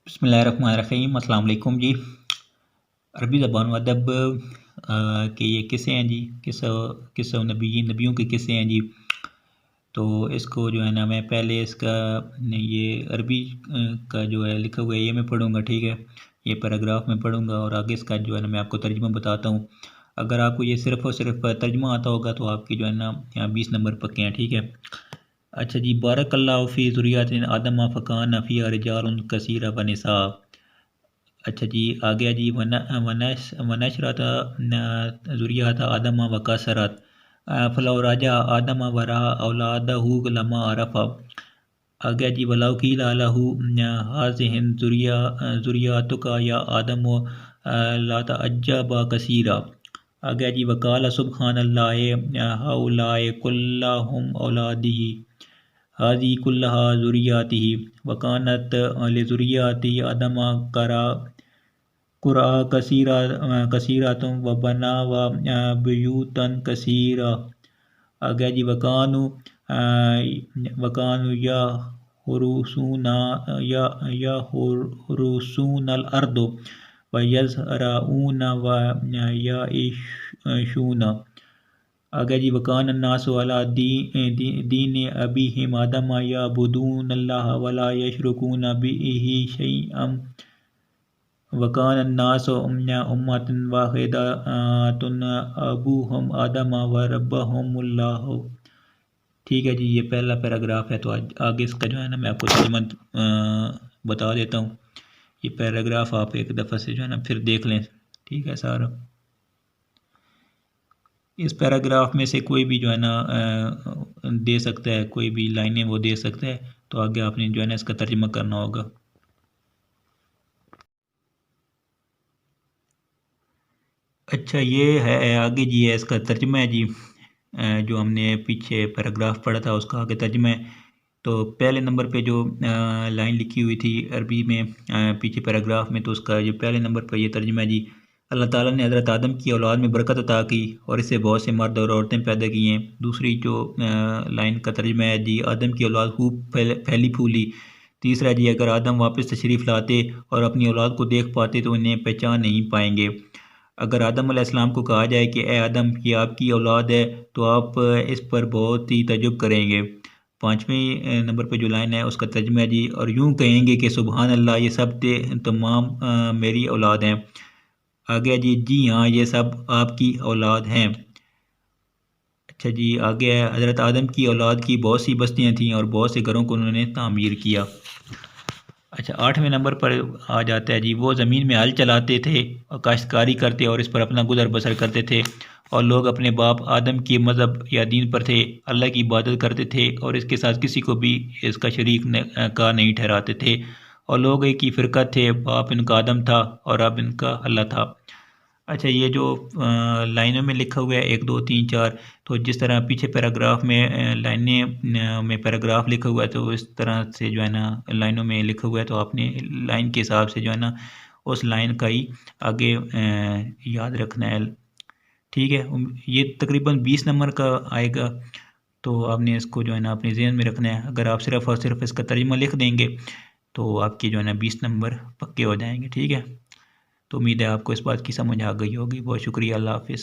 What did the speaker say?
बिस्मिल्लाहिर्रहमानिर्रहीम। अस्सलाम वालेकुम जी। अरबी ज़बान व अदब के ये किस्से हैं जी। किस्सा नबियों के किस्से हैं जी। तो इसको जो है ना मैं पहले इसका ये अरबी का जो है लिखा हुआ है ये मैं पढ़ूँगा, ठीक है। ये पैराग्राफ में पढ़ूँगा और आगे इसका जो है ना मैं आपको तर्जुमा बताता हूँ। अगर आपको ये सिर्फ़ और सिर्फ तर्जुमा आता होगा तो आपकी जो है ना यहाँ 20 नंबर पक्के हैं, ठीक है। अच्छा जी, बारकल्लाहु फ़ी ज़ुर्रिय्यतिन आदम फ़कान फ़ीहा रिजालुन कसीरा व निसा। अच्छा जी, आ गया जी वनशरत ज़ुर्रियत आदम व कसरत फलौ राजा आदम व रहा औलादहु लमा अरफ़ा। आ गया जी वलौ क़ीला लहू हाज़िहि ज़ुर्रिय्यतुका या आदम ला तअज्जब कसीरा। आ गया जी वक़ाल सुब्हानल्लाहि हाउलाए कुल्लहुम औलादी हाज़ी कुल्लहा ज़ुर्रिय्यतिही वकानत लिज़ुर्रिय्यति आदम कुरा कसीरतुम व बना व बुयूतन कसीरा। आ गया जी वकानु हुरुसूनल अर्दो व यज़रऊन व यईशून। आ गया जी वकान अन्नासु अला दीन अबीहिम आदम यअबुदूनल्लाह वला यशरिकून बिही शैअन वकान अन्नासु उम्मतन वाहिदतन अबूहुम आदम व रब्बहुमुल्लाह। ठीक है जी, ये पहला पैराग्राफ है। तो आगे इसका जो है ना मैं आपको तर्जुमा बता देता हूँ। ये पैराग्राफ आप एक दफ़ा से जो है ना फिर देख लें, ठीक है सारा। इस पैराग्राफ में से कोई भी जो है ना दे सकता है, कोई भी लाइनें वो दे सकता है। तो आगे आपने जो है ना इसका तर्जुमा करना होगा। अच्छा, ये है आगे जी है इसका तर्जुमा है जी। जो हमने पीछे पैराग्राफ पढ़ा था उसका आगे तर्जुमा है। तो पहले नंबर पे जो लाइन लिखी हुई थी अरबी में पीछे पैराग्राफ में, तो उसका जो पहले नंबर पर ये तर्जुमा है जी। अल्लाह ताला ने हज़रत आदम की औलाद में बरकत अता की और इससे बहुत से मर्द और औरतें पैदा की हैं। दूसरी जो लाइन का तर्जुमा है जी, आदम की औलाद खूब फैली फूली। तीसरा जी, अगर आदम वापस तशरीफ़ लाते और अपनी औलाद को देख पाते तो उन्हें पहचान नहीं पाएंगे। अगर आदम अलैहिस्सलाम को कहा जाए कि ए आदम ये आपकी औलाद है तो आप इस पर बहुत ही तजुब करेंगे। पाँचवें नंबर पे जो लाइन है उसका तर्जुमा है जी, और यूँ कहेंगे कि सुबहान अल्लाह ये सब तमाम मेरी औलाद हैं। आ गया जी हाँ ये सब आपकी औलाद हैं। अच्छा जी, आगे है हज़रत आदम की औलाद की बहुत सी बस्तियां थीं और बहुत से घरों को उन्होंने तामीर किया। अच्छा, 8वें नंबर पर आ जाता है जी, वो ज़मीन में हल चलाते थे और काश्तकारी करते और इस पर अपना गुजर बसर करते थे। और लोग अपने बाप आदम के मज़हब या दीन पर थे, अल्लाह की इबादत करते थे और इसके साथ किसी को भी इसका शरीक का नहीं ठहराते थे। और लोग एक ही फ़िरक़त थे, बाप इनका आदम था और अब इनका अल्लाह था। अच्छा, ये जो लाइनों में लिखा हुआ है 1 2 3 4, तो जिस तरह पीछे पैराग्राफ में लाइनें में पैराग्राफ लिखा हुआ है तो इस तरह से जो है ना लाइनों में लिखा हुआ है, तो आपने लाइन के हिसाब से जो है ना उस लाइन का ही आगे याद रखना है, ठीक है। ये तकरीबन 20 नंबर का आएगा, तो आपने इसको जो है ना अपने ज़हन में रखना है। अगर आप सिर्फ़ और सिर्फ इसका तर्जुमा लिख देंगे तो आपकी जो है ना 20 नंबर पक्के हो जाएंगे, ठीक है। तो उम्मीद है आपको इस बात की समझ आ गई होगी। बहुत शुक्रिया, अल्लाह हाफ़िज़।